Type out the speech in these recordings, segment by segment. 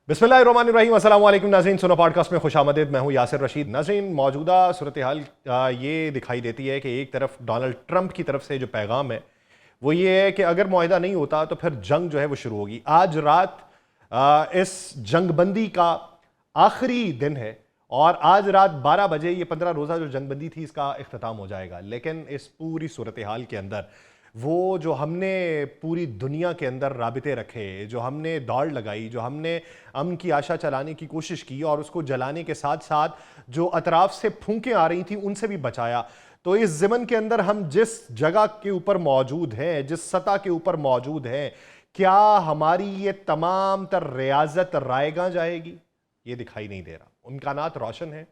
बिस्मिल्लाहिर्रहमानिर्रहीम, अस्सलाम वालेकुम नाज़रीन, सुनो पॉडकास्ट में खुशामदीद। मैं हूं यासिर रशीद। नाज़रीन, मौजूदा सूरत हाल ये दिखाई देती है कि एक तरफ डोनाल्ड ट्रंप की तरफ से जो पैगाम है वो ये है कि अगर मुआहिदा नहीं होता तो फिर जंग जो है वो शुरू होगी। आज रात इस जंगबंदी का आखिरी दिन है और आज रात 12 बजे ये 15 रोज़ा जो जंगबंदी थी इसका इख्तिताम हो जाएगा। लेकिन इस पूरी सूरत हाल के अंदर वो जो हमने पूरी दुनिया के अंदर राबिते रखे, जो हमने दौड़ लगाई, जो हमने अमन की आशा चलाने की कोशिश की और उसको जलाने के साथ साथ जो अतराफ से फूंकें आ रही थी उनसे भी बचाया, तो इस ज़मन के अंदर हम जिस जगह के ऊपर मौजूद हैं, जिस सतह के ऊपर मौजूद हैं, क्या हमारी ये तमाम तर रियाजत रायगा जाएगी? ये दिखाई नहीं दे रहा। इम्कानात रोशन है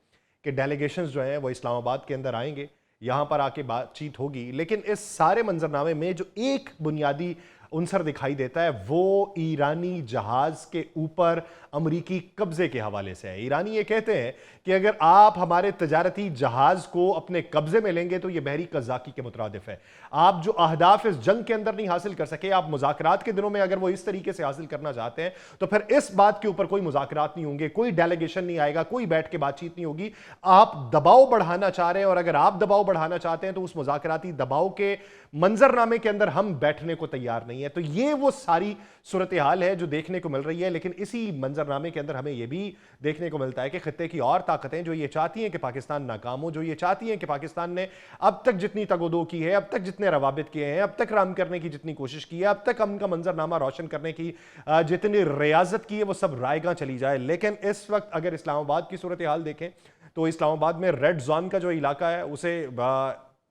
कि डेलीगेशंस जो हैं वो इस्लामाबाद के अंदर आएंगे, यहां पर आके बातचीत होगी। लेकिन इस सारे मंजरनामे में जो एक बुनियादी उनसर दिखाई देता है वो ईरानी जहाज के ऊपर अमरीकी कब्जे के हवाले से है। ईरानी ये कहते हैं कि अगर आप हमारे तजारती जहाज को अपने कब्जे में लेंगे तो यह बहरी कज़ाकी के मुतरादिफ है। आप जो अहदाफ इस जंग के अंदर नहीं हासिल कर सके, आप मुज़ाकरात के दिनों में अगर वो इस तरीके से हासिल करना चाहते हैं तो फिर इस बात के ऊपर कोई मुज़ाकरात नहीं होंगे, कोई डेलीगेशन नहीं आएगा, कोई बैठ के बातचीत नहीं होगी। आप दबाव बढ़ाना चाह रहे हैं और अगर आप दबाव बढ़ाना चाहते हैं तो उस मुज़ाकराती दबाव के मंजरनामे के अंदर हम बैठने को तैयार नहीं है। तो ये वो सारी सूरत हाल है जो देखने को मिल रही है। लेकिन इसी मंजरनामे के अंदर हमें यह भी देखने को मिलता है कि खित्ते की और ताकतें जो ये चाहती हैं कि पाकिस्तान नाकाम हो, जो ये चाहती हैं कि पाकिस्तान ने अब तक जितनी तगोदो की है, अब तक जितने रवाबित किए हैं, अब तक राम करने की जितनी कोशिश की है, अब तक उनका मंजरनामा रोशन करने की जितनी रियाजत की है, वो सब रायगा चली जाए। लेकिन इस वक्त अगर इस्लामाबाद की सूरत हाल देखें तो इस्लामाबाद में रेड जोन का जो इलाका है उसे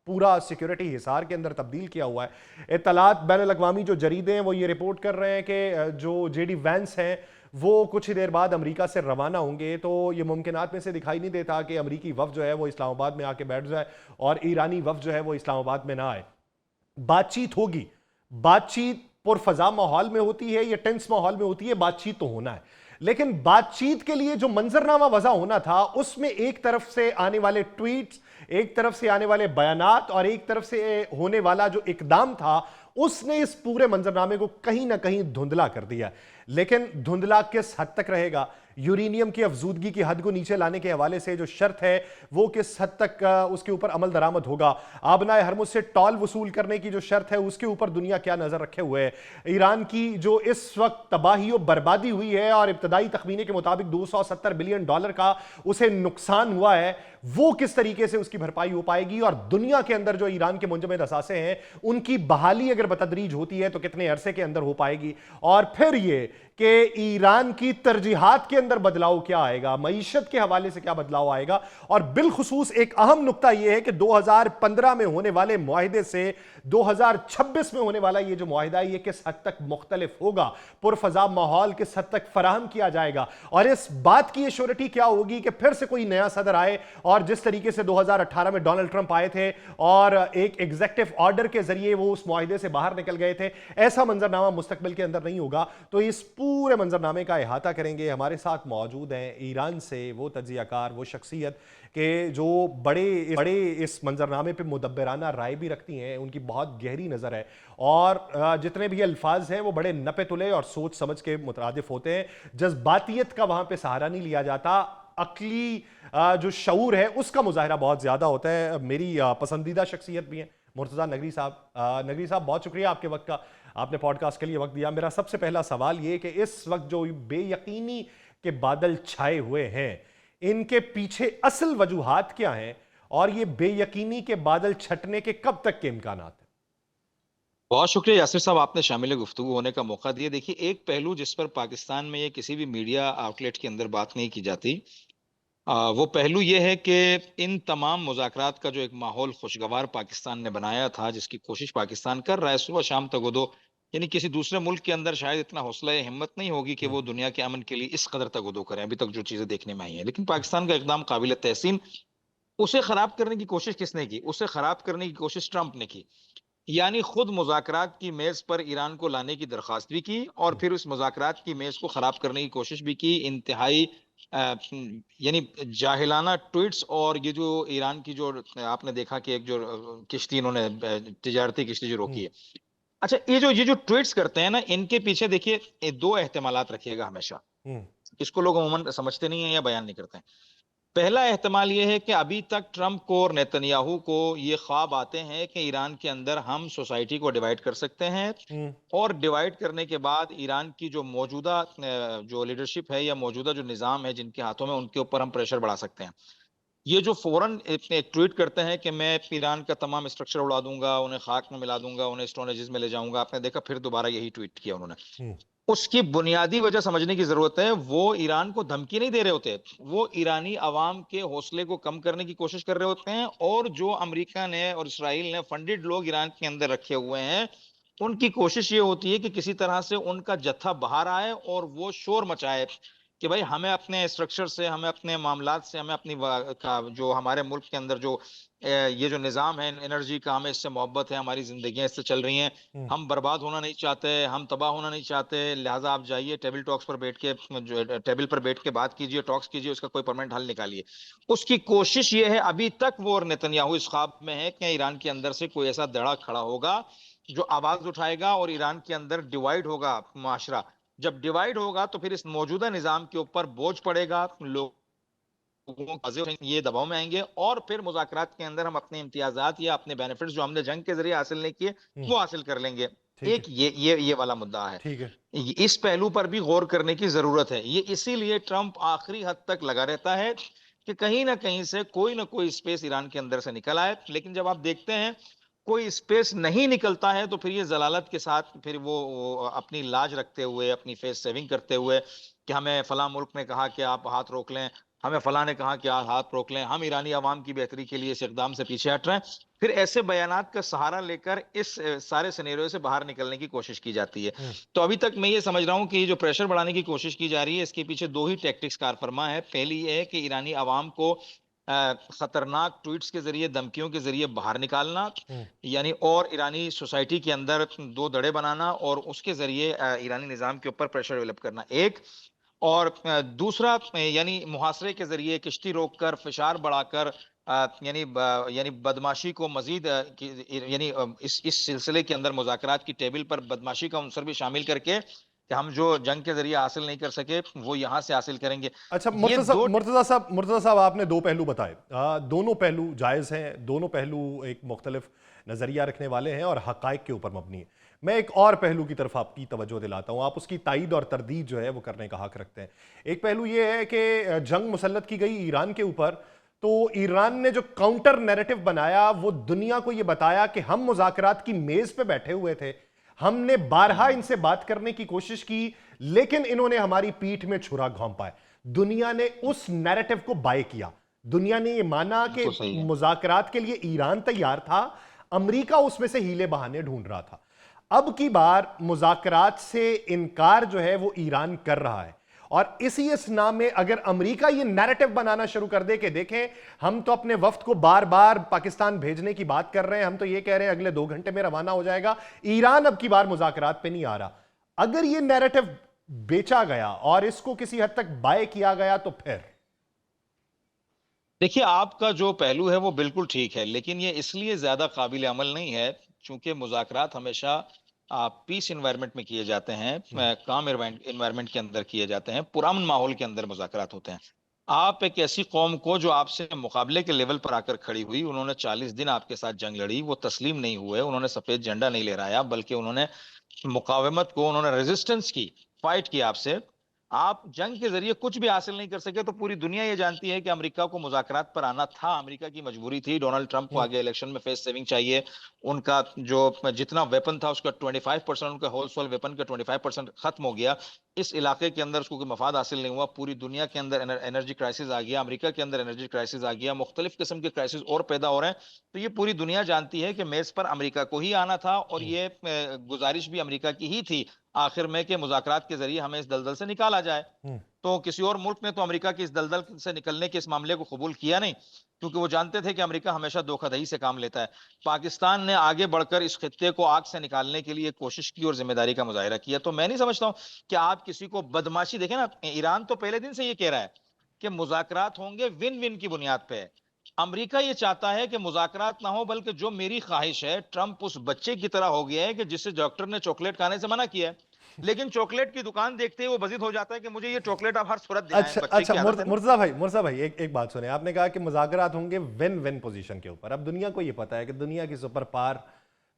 पूरा सिक्योरिटी हिसार के अंदर तब्दील किया हुआ है। इत्तलात बैनुल-अक़वामी जो जरीदे हैं वो ये रिपोर्ट कर रहे हैं कि जो जेडी वैंस हैं वो कुछ ही देर बाद अमेरिका से रवाना होंगे। तो ये मुमकिनात में से दिखाई नहीं देता कि अमेरिकी वफ़द जो है वो इस्लामाबाद में आके बैठ जाए और ईरानी वफ़द जो है वो इस्लामाबाद में ना आए। बातचीत होगी, बातचीत पुरफजा माहौल में होती है या टेंस माहौल में होती है, बातचीत तो होना है। लेकिन बातचीत के लिए जो मंजरनामा वजह होना था उसमें एक तरफ से आने वाले ट्वीट्स, एक तरफ से आने वाले बयानात और एक तरफ से होने वाला जो इकदाम था उसने इस पूरे मंजरनामे को कहीं ना कहीं धुंधला कर दिया। लेकिन धुंधला किस हद तक रहेगा? यूरेनियम की अफजूदगी की हद को नीचे लाने के हवाले से जो शर्त है वो किस हद तक उसके ऊपर अमल दरामद होगा? आबनाए हरमुज से टॉल वसूल करने की जो शर्त है उसके ऊपर दुनिया क्या नजर रखे हुए है? ईरान की जो इस वक्त तबाही और बर्बादी हुई है और इब्तदाई तखमीने के मुताबिक $270 बिलियन का उसे नुकसान हुआ है, वो किस तरीके से उसकी भरपाई हो पाएगी? और दुनिया के अंदर जो ईरान के मुंजमद असासे हैं उनकी बहाली अगर बतदरीज होती है तो कितने अरसे के अंदर हो पाएगी? और फिर ये कि ईरान की तरजीहात के अंदर बदलाव क्या आएगा, मईशत के हवाले से क्या बदलाव आएगा? और बिलखुसूस एक अहम नुक्ता यह है कि 2015 में होने वाले मुआहिदे से 2026 में होने वाला यह जो मुआहिदा है यह किस हद तक मुख्तलिफ होगा, पुरफजा माहौल किस हद तक फराहम किया जाएगा? और इस बात की एश्योरिटी क्या होगी कि फिर से कोई नया सदर आए और जिस तरीके से 2018 में डोनाल्ड ट्रंप आए थे और एक एग्जीक्यूटिव ऑर्डर के जरिए वो उस मुआहिदे से बाहर निकल गए थे, ऐसा मंजरनामा मुस्तकबिल के अंदर नहीं होगा। तो इस पूरे मंजरनामे का इहाता करेंगे। हमारे साथ मौजूद हैं ईरान से वो तज्जियाकार, वो शख्सियत के जो बड़े इस मंजरनामे पे मुदब्बराना राय भी रखती हैं, उनकी बहुत गहरी नज़र है और जितने भी अल्फाज हैं वो बड़े नपे तुले और सोच समझ के मुतरादिफ होते हैं। जज्बातियत का वहाँ पे सहारा नहीं लिया जाता, अक्ली जो शऊर है उसका मुजाहरा बहुत ज़्यादा होता है। मेरी पसंदीदा शख्सियत भी है मुर्तज़ा नगरी साहब। नगरी साहब, बहुत शुक्रिया आपके वक्त का, आपने पॉडकास्ट के लिए वक्त दिया। मेरा सबसे पहला सवाल ये कि इस वक्त जो बेयकीनी के बादल छाए हुए हैं इनके पीछे असल वजूहात क्या हैं और ये बेयकीनी के बादल छटने के कब तक के इम्कानात हैं? बहुत शुक्रिया यासिर साहब, आपने शामिल गुफ्तगू होने का मौका दिया। देखिए, एक पहलू जिस पर पाकिस्तान में ये किसी भी मीडिया आउटलेट के अंदर बात नहीं की जाती, वो पहलू ये है कि इन तमाम मुज़ाकरात का जो एक माहौल खुशगवार पाकिस्तान ने बनाया था, जिसकी कोशिश पाकिस्तान कर रहा है सुबह शाम तगोदो, यानी किसी दूसरे मुल्क के अंदर शायद इतना हौसला या हिम्मत नहीं होगी कि वो दुनिया के अमन के लिए इस कदर तगोदो करें, अभी तक जो चीजें देखने में आई हैं। लेकिन पाकिस्तान का इकदाम काबिल तहसीन। उसे खराब करने की कोशिश किसने की? उसे खराब करने की कोशिश ट्रंप ने की। यानी खुद मुज़ाकरात की मेज पर ईरान को लाने की दरखास्त भी की और फिर उस मुज़ाकरात की मेज को खराब करने की कोशिश भी की। इंतहाई यानी जाहिलाना ट्वीट्स, और ये जो ईरान की जो आपने देखा कि एक जो किश्ती इन्होंने तिजारती किश्ती जो रोकी है। अच्छा, ये जो ट्वीट्स करते हैं ना, इनके पीछे देखिए, दो एहतिमालात रखिएगा हमेशा। इसको लोग अमूमन समझते नहीं है या बयान नहीं करते हैं। पहला एहतमाल ये है कि अभी तक ट्रंप को और नेतन्याहू को ये ख्वाब आते हैं कि ईरान के अंदर हम सोसाइटी को डिवाइड कर सकते हैं, हम्म। और डिवाइड करने के बाद ईरान की जो मौजूदा जो लीडरशिप है या मौजूदा जो निज़ाम है जिनके हाथों में, उनके ऊपर हम प्रेशर बढ़ा सकते हैं। ये जो फौरन एक ट्वीट करते हैं कि मैं ईरान का तमाम स्ट्रक्चर उड़ा दूंगा, उन्हें खाक में मिला दूंगा, उन्हें स्टोन एजेस में ले जाऊंगा, आपने देखा फिर दोबारा यही ट्वीट किया उन्होंने। हम्म। उसकी बुनियादी वजह समझने की जरूरत है। वो ईरान को धमकी नहीं दे रहे होते, वो ईरानी अवाम के हौसले को कम करने की कोशिश कर रहे होते हैं, और जो अमेरिका ने और इसराइल ने फंडेड लोग ईरान के अंदर रखे हुए हैं, उनकी कोशिश ये होती है कि किसी तरह से उनका जत्था बाहर आए और वो शोर मचाए कि भाई हमें अपने स्ट्रक्चर से, हमें अपने मामलात से, हमें अपनी जो हमारे मुल्क के अंदर जो ये जो निज़ाम है एनर्जी का, हमें इससे मोहब्बत है, हमारी जिंदगियां इससे चल रही हैं, हम्म। हम बर्बाद होना नहीं चाहते, हम तबाह होना नहीं चाहते, लिहाजा आप जाइए टेबल टॉक्स पर बैठ के, जो टेबल पर बैठ के बात कीजिए, टॉक्स कीजिए, उसका कोई परमानेंट हल निकालिए। उसकी कोशिश ये है। अभी तक वो और नेतन्याहू इस ख्वाब में है कि ईरान के अंदर से कोई ऐसा दड़ा खड़ा होगा जो आवाज उठाएगा और ईरान के अंदर डिवाइड होगा माशरा। जब डिवाइड होगा तो फिर इस मौजूदा निजाम के ऊपर बोझ पड़ेगा, लोगों को ये दबाव में आएंगे, और फिर मुज़ाकरात के अंदर हम अपने इम्तियाजात या अपने बेनिफिट्स जो हमने जंग के जरिए हासिल नहीं किए, हम्म। वो हासिल कर लेंगे। ठीक एक है। ये वाला मुद्दा है। ठीक है। इस पहलू पर भी गौर करने की जरूरत है। ये इसीलिए ट्रंप आखिरी हद तक लगा रहता है कि कहीं ना कहीं से कोई ना कोई स्पेस ईरान के अंदर से निकल आए। लेकिन जब आप देखते हैं कोई स्पेस नहीं निकलता है, तो फिर ये जलालत के साथ फिर वो अपनी लाज रखते हुए, अपनी फेस सेविंग करते हुए कि हमें फला मुल्क ने कहा कि आप हाथ रोक लें, हमें फला ने कहा कि आप हाथ रोक लें, हम ईरानी अवाम की बेहतरी के लिए इस इकदाम से पीछे हट रहे हैं। फिर ऐसे बयानात का सहारा लेकर इस सारे सिनेरियो से बाहर निकलने की कोशिश की जाती है। हम्म। तो अभी तक मैं ये समझ रहा हूँ कि ये जो प्रेशर बढ़ाने की कोशिश की जा रही है, इसके पीछे दो ही टैक्टिक्स कारफरमा है। पहली ये है कि ईरानी अवाम को खतरनाक ट्वीट्स के जरिए, धमकियों के जरिए बाहर निकालना, हम्म। यानी और ईरानी सोसाइटी के अंदर दो धड़े बनाना, और उसके जरिए ईरानी निजाम के ऊपर प्रेशर डेवलप करना एक। और दूसरा यानी मुहासरे के जरिए किश्ती रोककर, फिशार बढ़ाकर, यानी बदमाशी को मजीद यानी इस सिलसिले के अंदर मुज़ाकरात की टेबल पर बदमाशी का उनसर भी शामिल करके कि हम जो जंग के जरिए हासिल नहीं कर सके वो यहाँ से हासिल करेंगे। अच्छा, ये दो मुर्तज़ा साहब आपने दो पहलू बताए। दोनों पहलू जायज़ हैं, दोनों पहलू एक मुख्तलिफ नज़रिया रखने वाले हैं और हक़ाइक़ के ऊपर मबनी है। मैं एक और पहलू की तरफ आपकी तवज्जो दिलाता हूँ, आप उसकी तायीद और तरदीद जो है वो करने का हक़ रखते हैं। एक पहलू ये है कि जंग मुसल्लत की गई ईरान के ऊपर, तो ईरान ने जो काउंटर नैरेटिव बनाया वो दुनिया को ये बताया कि हम मुज़ाकरात की मेज़ पे बैठे हुए थे, हमने बारहा इनसे बात करने की कोशिश की, लेकिन इन्होंने हमारी पीठ में छुरा घोंपा है। दुनिया ने उस नैरेटिव को बाय किया। दुनिया ने यह माना कि बिल्कुल सही है। मुज़ाकरात के लिए ईरान तैयार था, अमेरिका उसमें से हीले बहाने ढूंढ रहा था। अब की बार मुज़ाकरात से इनकार जो है वो ईरान कर रहा है, और इसी इसना में अगर अमेरिका ये नैरेटिव बनाना शुरू कर दे कि देखें हम तो अपने वफ्द को बार बार पाकिस्तान भेजने की बात कर रहे हैं, हम तो ये कह रहे हैं अगले 2 घंटे में रवाना हो जाएगा, ईरान अब की बार मुज़ाकरात पे नहीं आ रहा, अगर ये नैरेटिव बेचा गया और इसको किसी हद तक बाय किया गया तो फिर देखिए, आपका जो पहलू है वो बिल्कुल ठीक है, लेकिन ये इसलिए ज्यादा काबिल अमल नहीं है चूंकि मुज़ाकरात हमेशा पीस इन्वायरमेंट में किए जाते हैं, काम इन्वायरमेंट के अंदर किए जाते हैं, पुरअमन माहौल के अंदर मुज़ाकरात होते हैं। आप एक ऐसी कौम को जो आपसे मुकाबले के लेवल पर आकर खड़ी हुई, उन्होंने 40 दिन आपके साथ जंग लड़ी, वो तस्लीम नहीं हुए, उन्होंने सफेद झंडा नहीं लहराया, बल्कि उन्होंने मुकावमत को, उन्होंने रेजिस्टेंस की, फाइट की आपसे। आप जंग के जरिए कुछ भी हासिल नहीं कर सके, तो पूरी दुनिया ये जानती है कि अमेरिका को मुज़ाकरात पर आना था, अमेरिका की मजबूरी थी। डोनाल्ड ट्रंप को आगे इलेक्शन में फेस सेविंग चाहिए, उनका जो जितना वेपन था उसका 25%, उनका होलसेल वेपन का 25% खत्म हो गया। इस इलाके के अंदर उसको कोई मफाद हासिल नहीं हुआ, पूरी दुनिया के अंदर एनर्जी क्राइसिस आ गया, अमेरिका के अंदर एनर्जी क्राइसिस आ गया, मुख्तलिफ किस्म के क्राइसिस और पैदा हो रहे हैं। तो ये पूरी दुनिया जानती है कि मेज पर अमेरिका को ही आना था, और ये गुजारिश भी अमेरिका की ही थी आखिर में कि मुज़ाकरात के जरिए हमें इस दलदल से निकाला जाए। तो किसी और मुल्क ने तो अमेरिका की इस दलदल से निकलने के इस मामले को कबूल किया नहीं, क्योंकि वो जानते थे कि अमेरिका हमेशा धोखाधड़ी से काम लेता है। पाकिस्तान ने आगे बढ़कर इस खित्ते को आग से निकालने के लिए कोशिश की और जिम्मेदारी का मुजाहिरा किया। तो मैं नहीं समझता हूं कि आप किसी को बदमाशी देखें ना, ईरान तो पहले दिन से ये कह रहा है कि मुज़ाकरात होंगे विन विन की बुनियाद पे। अमेरिका ये चाहता है कि मुज़ाकरात ना हो, बल्कि जो मेरी ख्वाहिश है, ट्रंप उस बच्चे की तरह हो गया है कि जिसे डॉक्टर ने चॉकलेट खाने से मना किया है। लेकिन चॉकलेट की दुकान देखते ही वो बजिद हो जाता है कि मुझे ये चॉकलेट आप हर सूरत दिलाएं। अच्छा बच्चे अच्छा, की आदत है ना। मुर्जा भाई एक बात सुने। आपने कहा कि मुज़ाकरात होंगे विन विन पोजीशन के ऊपर। अब दुनिया को ये पता है कि दुनिया की सुपर पावर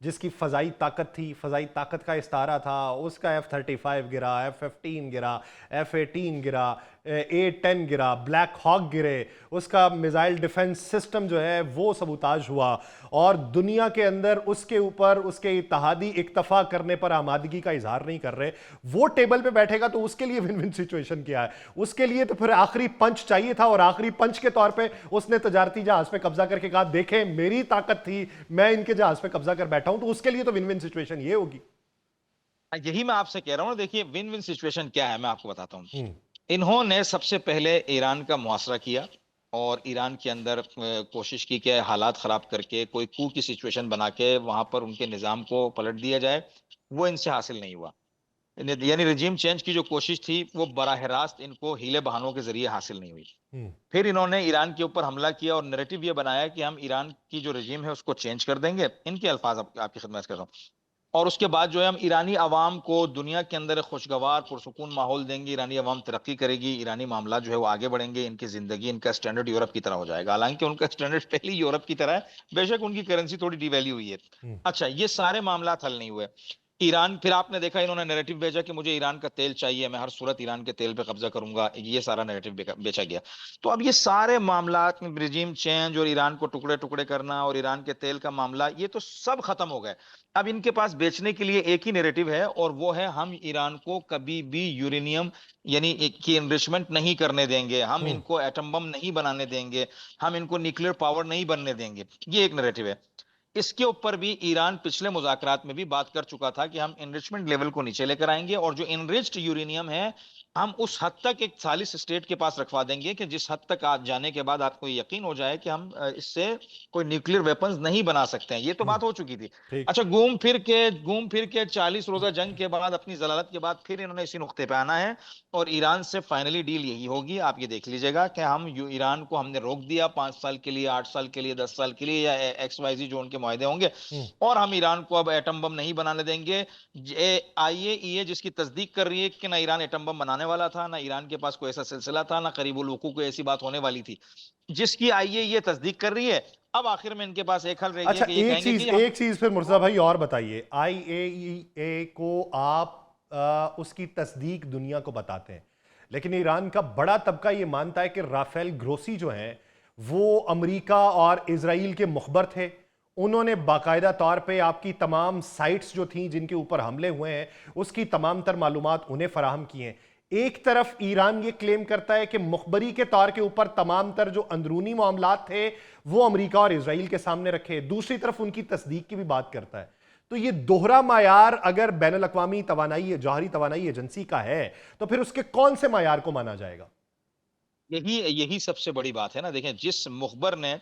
जिसकी फजाई ताकत थी, फजाई ताकत का इस्तारा था, उसका F-35 गिरा, F-15 गिरा, F-18 गिरा, A-10 गिरा, ब्लैक हॉक गिरे, उसका मिसाइल डिफेंस सिस्टम जो है वो सबूताज हुआ, और दुनिया के अंदर उसके ऊपर उसके इत्तेहादी इक्तफा करने पर आमादगी का इजहार नहीं कर रहे। वो टेबल पे बैठेगा तो उसके लिए विन विन सिचुएशन क्या है? उसके लिए तो फिर आखिरी पंच चाहिए था, और आखिरी पंच के तौर पे उसने तजारती जहाज पे कब्जा करके कहा देखें मेरी ताकत थी, मैं इनके जहाज पे कब्जा कर बैठा हूं। तो उसके लिए तो विन विन सिचुएशन ये होगी। यही मैं आपसे कह रहा हूँ ना। देखिए विन विन सिचुएशन क्या है, मैं आपको बताता हूँ। हम्म। इन्होंने सबसे पहले ईरान का मुहासरा किया और ईरान के अंदर कोशिश की कि हालात खराब करके कोई कू की सिचुएशन बना के वहां पर उनके निजाम को पलट दिया जाए। वो इनसे हासिल नहीं हुआ। यानी रिजीम चेंज की जो कोशिश थी वो बराह रास्त इनको हीले बहानों के जरिए हासिल नहीं हुई। हम्म। फिर इन्होंने ईरान के ऊपर हमला किया और नैरेटिव ये बनाया कि हम ईरान की जो रजीम है उसको चेंज कर देंगे। इनके अल्फाज आपकी खिदमत कर रहा हूँ। और उसके बाद जो है हम ईरानी अवाम को दुनिया के अंदर एक खुशगवार पुरसुकून माहौल देंगे, ईरानी अवाम तरक्की करेगी, ईरानी मामला जो है वो आगे बढ़ेंगे, इनकी जिंदगी इनका स्टैंडर्ड यूरोप की तरह हो जाएगा। हालांकि उनका स्टैंडर्ड पहले ही यूरोप की तरह है, बेशक उनकी करेंसी थोड़ी डिवैल्यू हुई है। हम्म। अच्छा, ये सारे मामला हल नहीं हुए। ईरान, फिर आपने देखा इन्होंने नैरेटिव भेजा कि मुझे ईरान का तेल चाहिए, मैं हर सूरत ईरान के तेल पे कब्जा करूंगा, ये सारा नैरेटिव बेचा गया। तो अब ये सारे मामला, रिजीम चेंज और ईरान को टुकड़े टुकड़े करना और ईरान के तेल का मामला, ये तो सब खत्म हो गए। अब इनके पास बेचने के लिए एक ही नैरेटिव है और वो है हम ईरान को कभी भी यूरेनियम यानी की इनरिचमेंट नहीं करने देंगे, हम हम्म। इनको एटम बम नहीं बनाने देंगे, हम इनको न्यूक्लियर पावर नहीं बनने देंगे। ये एक नैरेटिव है। इसके ऊपर भी ईरान पिछले मुज़ाकरात में भी बात कर चुका था कि हम इनरिचमेंट लेवल को नीचे लेकर आएंगे और जो इनरिच्ड यूरेनियम है हम उस हद तक एक सालिस स्टेट के पास रखवा देंगे कि जिस हद तक आज जाने के बाद आपको यकीन हो जाए कि हम इससे कोई न्यूक्लियर वेपन्स नहीं बना सकते हैं। ये तो हम्म। बात हो चुकी थी। ठीक। अच्छा, घूम फिर के 40 रोजा जंग के बाद, अपनी जलालत के बाद, फिर इन्होंने इसी नुक्ते पे आना है और ईरान से फाइनली डील यही होगी। आप ये देख लीजिएगा कि हम ईरान को हमने रोक दिया 5 साल के लिए, 8 साल के लिए, 10 साल के लिए, या XYZ जो उनके मुआहदे होंगे, हम्म। और हम ईरान को अब एटम बम नहीं बनाने देंगे। IAEA जिसकी तस्दीक कर रही है कि ना ईरान एटम बम बनाने वाला था, ना ईरान के पास कोई ऐसा सिलसिला था, ना करीबुल वकूअ कोई ऐसी बात होने वाली थी, जिसकी IAEA तस्दीक कर रही है। अब आखिर में इनके पास एक हल रह गया अच्छा, कि ये कहेंगे कि हम एक चीज फिर मुर्जा भाई और बताइए। IAEA को आप उसकी तस्दीक दुनिया को बताते हैं, लेकिन ईरान का बड़ा तबका ये मानता है कि राफेल ग्रोसी जो हैं वो अमेरिका और इसराइल के मुखबर थे। उन्होंने बाकायदा तौर पे आपकी तमाम साइट्स जो थी जिनके ऊपर हमले हुए हैं उसकी तमाम तर मालूमात उन्हें फराहम की हैं। एक तरफ ईरान ये क्लेम करता है कि मुखबरी के तौर के ऊपर तमाम तर जो अंदरूनी मामलात थे वो अमेरिका और इसराइल के सामने रखे, दूसरी तरफ उनकी तस्दीक की भी बात करता है। तो ये दोहरा मायार अगर बैनुल अक़वामी तवानाई जौहरी तवानाई एजेंसी का है तो फिर उसके कौन से मायार को माना जाएगा? यही यही सबसे बड़ी बात है ना। देखें, जिस मुखबर ने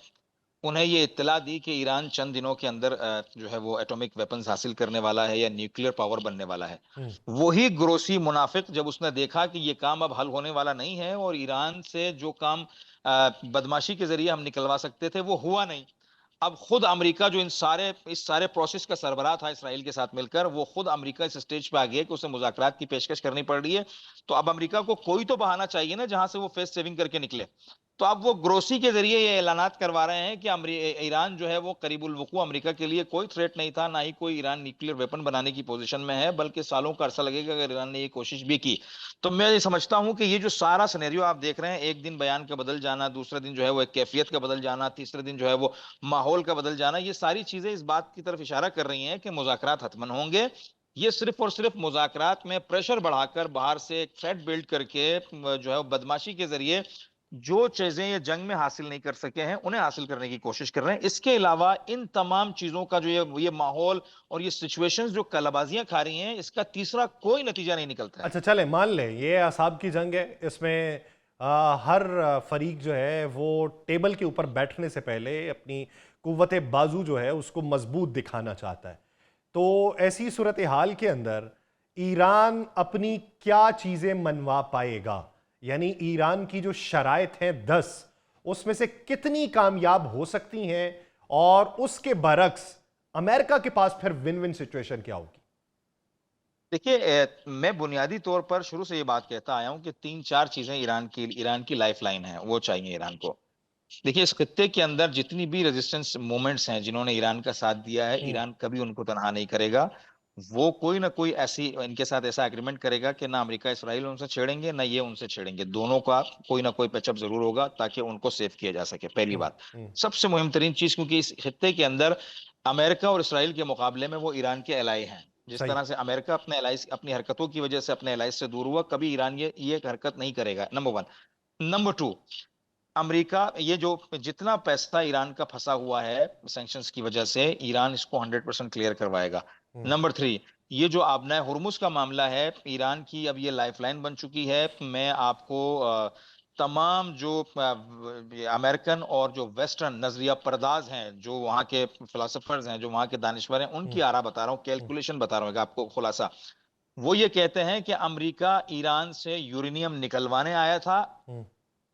उन्हें ये इत्तला दी कि ईरान चंद दिनों के अंदर जो है वो एटॉमिक वेपन्स हासिल करने वाला है या न्यूक्लियर पावर बनने वाला है, हम्म। वही ग्रोसी मुनाफिक जब उसने देखा कि ये काम अब हल होने वाला नहीं है और ईरान से जो काम बदमाशी के जरिए हम निकलवा सकते थे वो हुआ नहीं, अब खुद अमेरिका जो इस सारे प्रोसेस का सरबराह था इसराइल के साथ मिलकर, वो खुद अमेरिका इस स्टेज पे आ गया कि उसे मुज़ाकरात की पेशकश करनी पड़ रही है। तो अब अमेरिका को कोई तो बहाना चाहिए ना जहां से वो फेस सेविंग करके निकले। तो अब वो ग्रोसी के जरिए ये ऐलानात करवा रहे हैं कि ईरान जो है वो करीबुल वकूअ अमेरिका के लिए कोई थ्रेट नहीं था, ना ही कोई ईरान न्यूक्लियर वेपन बनाने की पोजीशन में है, बल्कि सालों का अरसा लगेगा अगर ईरान ने ये कोशिश भी की। तो मैं ये समझता हूं कि ये जो सारा सिनेरियो आप देख रहे हैं, एक दिन बयान का बदल जाना, दूसरे दिन जो है वो एक कैफियत का बदल जाना, तीसरे दिन जो है वो माहौल का बदल जाना, ये सारी चीजें इस बात की तरफ इशारा कर रही हैं कि मुज़ाकरात हतमन होंगे। ये सिर्फ और सिर्फ मुज़ाकरात में प्रेशर बढ़ाकर बाहर से एक थ्रेट बिल्ड करके जो है वो बदमाशी के जरिए जो चीजें ये जंग में हासिल नहीं कर सके हैं उन्हें हासिल करने की कोशिश कर रहे हैं। इसके अलावा इन तमाम चीजों का जो ये माहौल और ये सिचुएशंस जो कलाबाजियां खा रही हैं, इसका तीसरा कोई नतीजा नहीं निकलता है। अच्छा चले मान लें ये असाब की जंग है, इसमें हर फरीक जो है वो टेबल के ऊपर बैठने से पहले अपनी कुव्वत बाजू जो है उसको मजबूत दिखाना चाहता है। तो ऐसी सूरत हाल के अंदर ईरान अपनी क्या चीज़ें मनवा पाएगा? यानी ईरान की जो शराइत हैं 10, उसमें से कितनी कामयाब हो सकती हैं, और उसके बरक्स अमेरिका के पास फिर विन विन सिचुएशन क्या होगी? देखिए, मैं बुनियादी तौर पर शुरू से ये बात कहता आया हूं कि 3-4 चीजें ईरान की लाइफलाइन है, वो चाहिए ईरान को। देखिए, इस खित्ते के अंदर जितनी भी रेजिस्टेंस मूवमेंट्स हैं जिन्होंने ईरान का साथ दिया है, हम्म। ईरान कभी उनको तनहा नहीं करेगा। वो कोई ना कोई ऐसी इनके साथ ऐसा एग्रीमेंट करेगा कि ना अमेरिका इसराइल उनसे छेड़ेंगे, ना ये उनसे छेड़ेंगे। दोनों का कोई ना कोई पैचअप जरूर होगा ताकि उनको सेव किया जा सके, पहली हम्म। बात। हम्म। सबसे मुहिम तरीन चीज, क्योंकि इस खित्ते के अंदर अमेरिका और इसराइल के मुकाबले में वो ईरान के एलाई हैं। जिस सही। तरह से अमेरिका अपने एलाइज अपनी हरकतों की वजह से अपने एलाइज से दूर हुआ, कभी ईरान ये हरकत नहीं करेगा, number one. Number two, America ये जो जितना पैसा ईरान का फंसा हुआ है सैंक्शंस की वजह से, ईरान इसको 100% क्लियर करवाएगा। हम्म। नंबर थ्री, ये जो आबना हुर्मुज का मामला है, ईरान की अब ये लाइफलाइन बन चुकी है। मैं आपको तमाम जो अमेरिकन और जो वेस्टर्न नजरिया परदाज हैं, जो वहाँ के फिलोसफर्स हैं, जो वहाँ के दानिश्वर हैं, हम्म। उनकी आरा बता रहा हूँ, हम्म। कैलकुलेशन बता रहा हूँ आपको खुलासा। वो ये कहते हैं कि अमेरिका ईरान से यूरेनियम निकलवाने आया था, हम्म।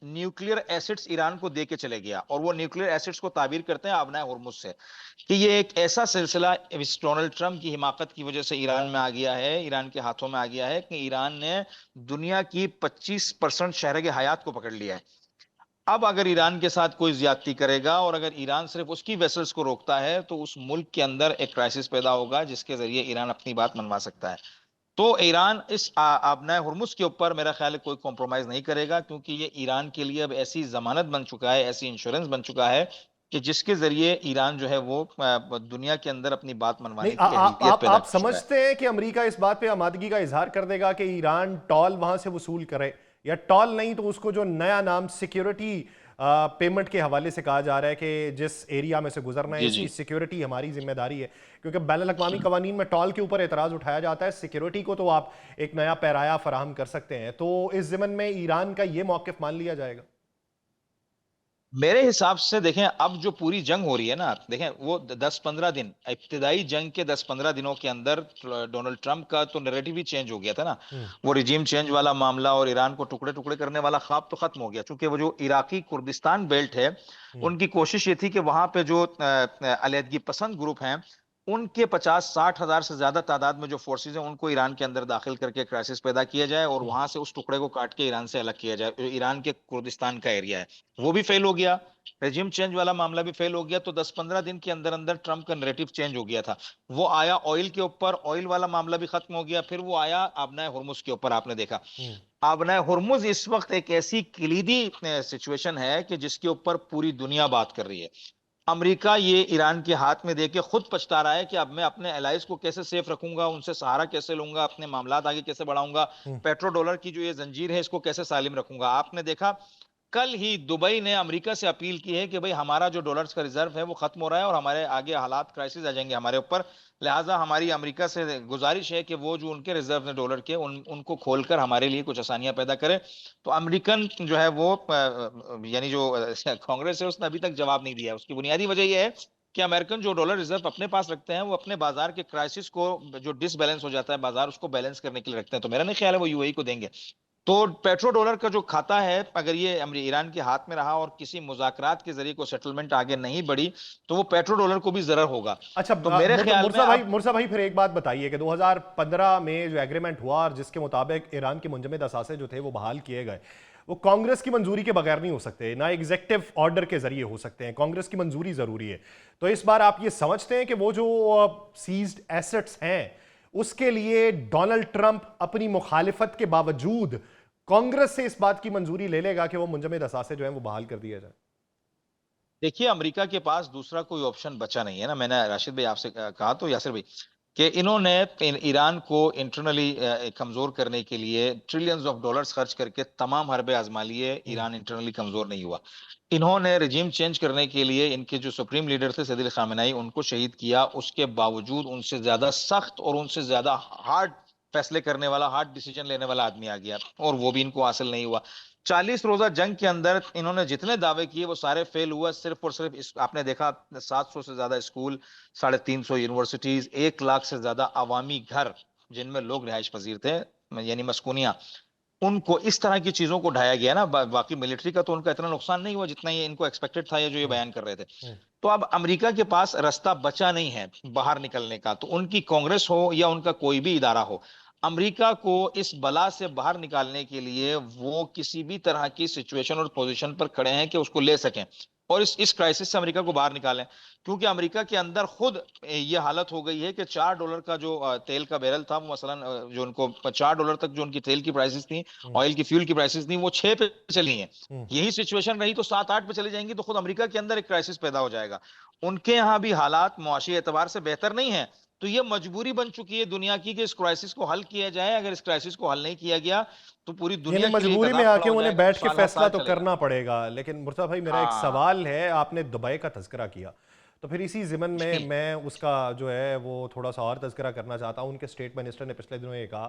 न्यूक्लियर एसिड्स ईरान को दे के चले गया, और वो न्यूक्लियर एसिड्स को ताबीर करते हैं आबना हुर्मुज से। कि ये एक ऐसा सिलसिला इस डोनाल्ड ट्रंप की हिमाकत की वजह से ईरान में आ गया है, ईरान के हाथों में आ गया है, कि ईरान ने दुनिया की 25% शहर के हयात को पकड़ लिया है। अब अगर ईरान के साथ कोई ज्यादती करेगा, और अगर ईरान सिर्फ उसकी वेसल्स को रोकता है, तो उस मुल्क के अंदर एक क्राइसिस पैदा होगा जिसके जरिए ईरान अपनी बात मनवा सकता है। तो ईरान इस आबना हुर्मुज के ऊपर मेरा ख्याल है कोई कॉम्प्रोमाइज नहीं करेगा, क्योंकि ये ईरान के लिए अब ऐसी जमानत बन चुका है, ऐसी इंश्योरेंस बन चुका है, कि जिसके जरिए ईरान जो है वो दुनिया के अंदर अपनी बात नहीं, मनवाने की अहलियत पैदा आप कर चुका है। समझते हैं कि अमेरिका इस बात पे आमादगी का इजहार कर देगा कि ईरान टॉल वहां से वसूल करे, या टॉल नहीं तो उसको जो नया नाम सिक्योरिटी पेमेंट के हवाले से कहा जा रहा है कि जिस एरिया में से गुजरना है जी इसकी जी। सिक्योरिटी हमारी जिम्मेदारी है, क्योंकि बैनुल अक़वामी कवानीन में टॉल के ऊपर एतराज उठाया जाता है, सिक्योरिटी को तो आप एक नया पैराया फराहम कर सकते हैं। तो इस ज़िमन में ईरान का ये मौक़िफ़ मान लिया जाएगा? मेरे हिसाब से देखें, अब जो पूरी जंग हो रही है ना, देखें वो 10-15 दिन, इब्तिदाई जंग के 10-15 दिनों के अंदर डोनाल्ड ट्रंप का तो नैरेटिव ही चेंज हो गया था ना। हम्म। वो रिजीम चेंज वाला मामला और ईरान को टुकड़े टुकड़े करने वाला ख्वाब तो खत्म हो गया, क्योंकि वो जो इराकी कुर्दिस्तान बेल्ट है, हम्म। उनकी कोशिश ये थी कि वहां पे जो अलैदगी पसंद ग्रुप हैं, उनके 50-60 हजार से ज्यादा तादाद में जो फोर्सेज हैं, उनको ईरान के अंदर दाखिल करके क्राइसिस पैदा किया जाए, और हम्म। वहां से उस टुकड़े को काट के ईरान से अलग किया जाए, जो ईरान के कुर्दिस्तान का एरिया है। वो भी फेल हो गया। रेजिम चेंज वाला मामला भी फेल हो गया। तो 10-15 दिन के अंदर अंदर ट्रंप का नैरेटिव चेंज हो गया था। वो आया ऑयल के ऊपर, ऑयल वाला मामला भी खत्म हो गया। फिर वो आया आबना हुर्मुज के ऊपर, आपने देखा। हम्म। आबना हुर्मुज इस वक्त एक ऐसी क्लीदी सिचुएशन है कि जिसके ऊपर पूरी दुनिया बात कर रही है। अमेरिका ये ईरान के हाथ में देके खुद पछता रहा है कि अब मैं अपने एलाइज को कैसे सेफ रखूंगा, उनसे सहारा कैसे लूंगा, अपने मामलात आगे कैसे बढ़ाऊंगा, हम्म। पेट्रो डॉलर की जो ये जंजीर है इसको कैसे सालिम रखूंगा। आपने देखा, कल ही दुबई ने अमेरिका से अपील की है कि भाई हमारा जो डॉलर्स का रिजर्व है वो खत्म हो रहा है, और हमारे आगे हालात क्राइसिस आ जाएंगे हमारे ऊपर। लिहाजा हमारी अमेरिका से गुजारिश है कि वो जो उनके रिजर्व हैं डॉलर के, उनको खोलकर हमारे लिए कुछ आसानियां पैदा करें। तो अमेरिकन जो है वो यानी जो कांग्रेस है, उसने अभी तक जवाब नहीं दिया है। उसकी बुनियादी वजह यह है कि अमेरिकन जो डॉलर रिजर्व अपने पास रखते हैं, वो अपने बाजार के क्राइसिस को, जो डिसबैलेंस हो जाता है बाजार, उसको बैलेंस करने के लिए रखते हैं। तो मेरा नहीं ख्याल है वो यूएई को देंगे। तो पेट्रो डॉलर का जो खाता है, अगर ये ईरान के हाथ में रहा और किसी मुज़ाकरात के जरिए कोई सेटलमेंट आगे नहीं बढ़ी, तो वो पेट्रो डॉलर को भी जरर होगा। अच्छा, तो मेरे ख्याल में अब मुर्सा भाई फिर एक बात बताइए कि 2015 में जो एग्रीमेंट हुआ और जिसके मुताबिक ईरान के मुंजमद असासे जो थे वो बहाल किए गए, वो कांग्रेस की मंजूरी के बगैर नहीं हो सकते, ना एग्जेक्टिव ऑर्डर के जरिए हो सकते हैं, कांग्रेस की मंजूरी जरूरी है। तो इस बार आप ये समझते हैं कि वो जो सीज्ड एसेट्स हैं उसके लिए डोनाल्ड ट्रंप अपनी मुखालिफत के बावजूद कांग्रेस से इस बात की मंजूरी ले लेगा कि वो मुंजमद असासे जो है वो बहाल कर दिया जाए? देखिए, अमेरिका के पास दूसरा कोई ऑप्शन बचा नहीं है ना। मैंने राशिद भाई आपसे कहा, तो यासिर भाई, कि इन्होंने ईरान को इंटरनली कमजोर करने के लिए ट्रिलियंस ऑफ डॉलर्स खर्च करके तमाम हरबे आजमा लिए, हम्म। ईरान इंटरनली कमजोर नहीं हुआ। इन्होंने रिजीम चेंज करने के लिए इनके जो सुप्रीम लीडर थे सैयद अली खामेनेई, उनको शहीद किया। उसके बावजूद उनसे ज्यादा सख्त और उनसे ज्यादा हार्ड फैसले करने वाला, हार्ड डिसीजन लेने वाला आदमी आ गया, और वो भी इनको हासिल नहीं हुआ। 40 रोजा जंग के अंदर इन्होंने जितने दावे किए वो सारे फेल हुआ। सिर्फ और सिर्फ आपने देखा, 700 से ज्यादा स्कूल, 350 यूनिवर्सिटीज, 1 लाख से ज्यादा अवामी घर जिनमें लोग रिहाइश पजीर थे, यानी मस्कूनिया, उनको इस तरह की चीजों को ढाया गया ना। बाकी मिलिट्री का तो उनका इतना नुकसान नहीं हुआ जितना ये इनको एक्सपेक्टेड था, ये जो ये हम्म। बयान कर रहे थे। हम्म। तो अब अमेरिका के पास रास्ता बचा नहीं है बाहर निकलने का। तो उनकी कांग्रेस हो या उनका कोई भी इदारा हो, अमेरिका को इस बला से बाहर निकालने के लिए वो किसी भी तरह की सिचुएशन और पोजीशन पर खड़े हैं कि उसको ले सकें और इस क्राइसिस से अमेरिका को बाहर निकालें। क्योंकि अमेरिका के अंदर खुद ये हालत हो गई है कि $4 का जो तेल का बैरल था, वो मसलन जो उनको $4 तक जो उनकी तेल की प्राइसेस थी, ऑयल की फ्यूल की प्राइसेस थी, वो 6 पे चली हैं। यही सिचुएशन रही तो 7-8 पे चली जाएंगी, तो खुद अमेरिका के अंदर एक क्राइसिस पैदा हो जाएगा। उनके यहाँ भी हालात मुआशी एतबार से बेहतर नहीं है, तो ये मजबूरी बन चुकी है दुनिया की कि इस क्राइसिस को हल किया जाए। अगर इस क्राइसिस को हल नहीं किया गया तो पूरी यानी दुनिया के लिए एक मजबूरी में अजाब खड़ा आके हो उन्हें जाएगा, बैठ के साल हर फैसला साल तो चलेगा। करना पड़ेगा। लेकिन मुर्तजा भाई, मेरा एक हाँ, सवाल है, आपने दुबई का तज़किरा किया, तो फिर इसी ज़िमन में जी। मैं उसका जो है वो थोड़ा सा और तज़किरा करना चाहता हूँ। उनके स्टेट मिनिस्टर ने पिछले दिनों ये कहा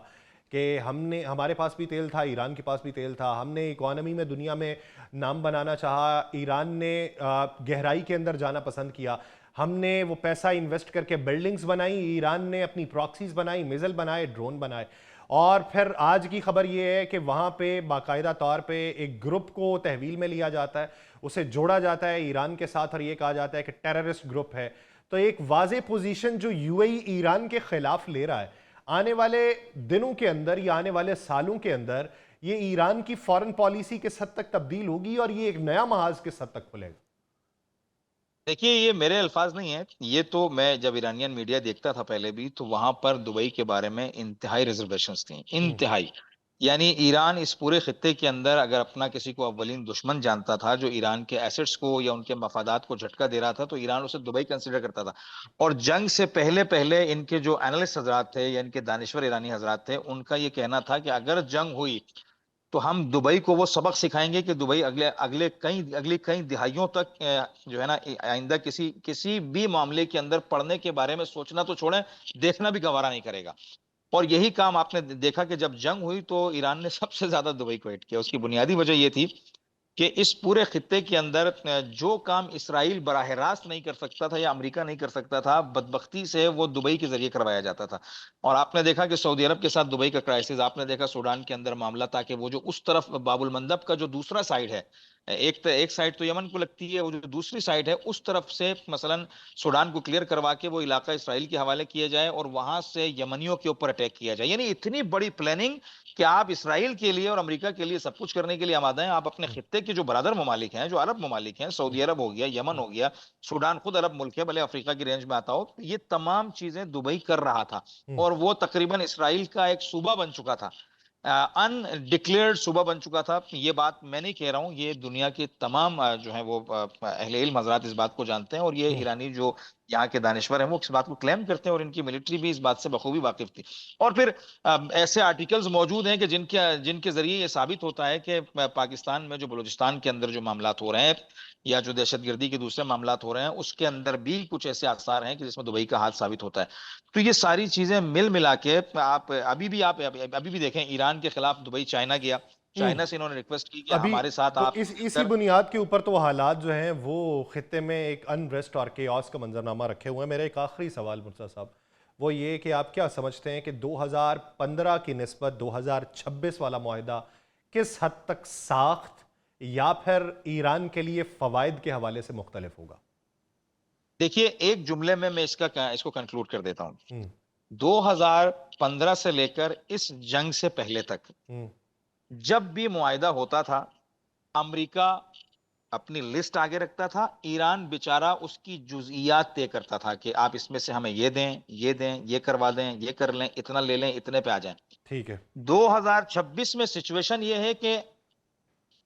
कि हमारे पास भी तेल था, ईरान के पास भी तेल था, हमने इकोनॉमी में दुनिया में नाम बनाना चाहा, ईरान ने गहराई के अंदर जाना पसंद किया, हमने वो पैसा इन्वेस्ट करके बिल्डिंग्स बनाई, ईरान ने अपनी प्रॉक्सीज बनाई, मिसाइल बनाए, ड्रोन बनाए, और फिर आज की खबर ये है कि वहाँ पे बाकायदा तौर पे एक ग्रुप को तहवील में लिया जाता है, उसे जोड़ा जाता है ईरान के साथ और ये कहा जाता है कि टेररिस्ट ग्रुप है। तो एक वाज़ेह पोजीशन जो यूएई ईरान के खिलाफ ले रहा है, आने वाले दिनों के अंदर या आने वाले सालों के अंदर ये ईरान की फॉरेन पॉलिसी किस हद तक तब्दील होगी और ये एक नया महाज किस हद तक खुलेगा? देखिए, ये मेरे अल्फाज नहीं है, ये तो मैं जब ईरानियन मीडिया देखता था पहले भी, तो वहां पर दुबई के बारे में इंतहाई रिजर्वेशंस थी, हम्म। इंतहाई। यानी ईरान इस पूरे खित्ते के अंदर अगर अपना किसी को अव्वलीन दुश्मन जानता था जो ईरान के एसेट्स को या उनके मफादात को झटका दे रहा था, तो ईरान उसे दुबई कंसिडर करता था। और जंग से पहले पहले इनके जो एनालिस्ट हजरात थे या इनके दानिश्वर ईरानी हजरात थे, उनका ये कहना था कि अगर जंग हुई तो हम दुबई को वो सबक सिखाएंगे कि दुबई अगली कई दिहाइयों तक जो है ना, आइंदा किसी किसी भी मामले के अंदर पड़ने के बारे में सोचना तो छोड़ें, देखना भी गवारा नहीं करेगा। और यही काम आपने देखा कि जब जंग हुई तो ईरान ने सबसे ज्यादा दुबई को हिट किया। उसकी बुनियादी वजह यह थी कि इस पूरे खित्ते के अंदर जो काम इसराइल बराह रास्त नहीं कर सकता था या अमेरिका नहीं कर सकता था, बदबख्ती से वो दुबई के जरिए करवाया जाता था। और आपने देखा कि सऊदी अरब के साथ दुबई का क्राइसिस, आपने देखा सूडान के अंदर मामला, ताकि वो जो उस तरफ बाबुल मंदब का जो दूसरा साइड है, एक साइड तो यमन को लगती है, वो जो दूसरी साइड है उस तरफ से मसलन सूडान को क्लियर करवा के वो इलाका इसराइल के हवाले किया जाए और वहां से यमनियों के ऊपर अटैक किया जाए। यानी इतनी बड़ी प्लानिंग कि आप इसराइल के लिए और अमेरिका के लिए सब कुछ करने के लिए आमादा हैं। आप अपने खित्ते के जो बरादर ममालिक हैं, जो अरब ममालिक हैं, सऊदी अरब हो गया, यमन हो गया, सूडान खुद अरब मुल्क है, भले अफ्रीका की रेंज में आता हो, ये तमाम चीजें दुबई कर रहा था। और वो तकरीबन इसराइल का एक सूबा बन चुका था, अनडिक्लेयर्ड सूबा बन चुका था। ये बात मैं नहीं कह रहा हूं, ये दुनिया के तमाम जो है वो अहले इल्म हजरात इस बात को जानते हैं, और ये ईरानी जो यहाँ के दानिश्वर हैं वो इस बात को क्लेम करते हैं, और इनकी मिलिट्री भी इस बात से बखूबी वाकिफ थी। और फिर ऐसे आर्टिकल्स मौजूद हैं कि जिनके जिनके जरिए ये साबित होता है कि पाकिस्तान में जो बलूचिस्तान के अंदर जो मामलात हो रहे हैं या जो दहशतगर्दी के दूसरे मामलात हो रहे हैं, उसके अंदर भी कुछ ऐसे आसार हैं कि जिसमें दुबई का हाथ साबित होता है। तो ये सारी चीजें मिल मिला के आप अभी भी देखें, ईरान के खिलाफ दुबई चाइना गया, चाइना से इन्होंने रिक्वेस्ट की कि अभी हमारे साथ तो आप इसी बुनियाद के ऊपर तो हालात जो हैं वो खित्ते में एक अनरेस्ट और केओस का मंजरनामा रखे हुए हैं। मेरा एक आखिरी सवाल मुर्तज़ा साहब, वो ये कि आप क्या समझते हैं कि 2015 की निस्बत 2026 वाला मुआहिदा किस हद तक साख्त या फिर ईरान के लिए फ़वाइद के हवाले से मुख्तलिफ होगा? देखिए, एक जुमले में मैं इसको कंक्लूड कर देता हूं। हम्म। 2015 से लेकर इस जंग से पहले तक हम्म। जब भी मुआहिदा होता था, अमेरिका अपनी लिस्ट आगे रखता था, ईरान बेचारा उसकी जुज़इयात तय करता था कि आप इसमें से हमें ये दें, ये दें, ये करवा दें, ये कर लें, इतना ले लें, इतने पे आ जाएं। ठीक है। 2026 में सिचुएशन ये है कि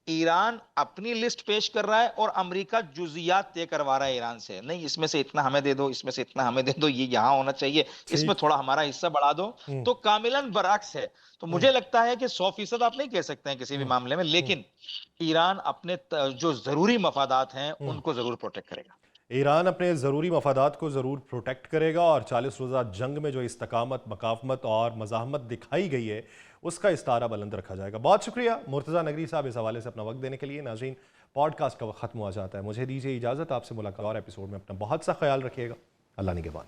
ईरान अपनी लिस्ट पेश कर रहा है और अमेरिका जुजियात तय करवा रहा है ईरान से, नहीं इसमें से इतना हमें दे दो, इसमें से इतना हमें दे दो, ये यहां होना चाहिए, इसमें ठीक। थोड़ा हमारा हिस्सा बढ़ा दो। हम्म। तो कामिलन बरअक्स है। तो हम्म। मुझे लगता है कि 100% आप नहीं कह सकते हैं किसी भी हम्म। मामले में, हम्म। लेकिन ईरान अपने जो जरूरी मफादात हैं हम्म। उनको जरूर प्रोटेक्ट करेगा। ईरान अपने ज़रूरी मफादात को ज़रूर प्रोटेक्ट करेगा और 40 रोज़ा जंग में जो इस्तकामत, मकाफमत और मज़ाहमत दिखाई गई है उसका इस्तारा बुलंद रखा जाएगा। बहुत शुक्रिया मुर्तज़ा नगरी साहब इस हवाले से अपना वक्त देने के लिए। नाज़रीन, पॉडकास्ट का वक्त ख़त्म हो जाता है, मुझे दीजिए इजाज़त। आपसे मुलाकात और एपिसोड में अपना बहुत सा ख्याल रखिएगा। अल्लाह निगहबान।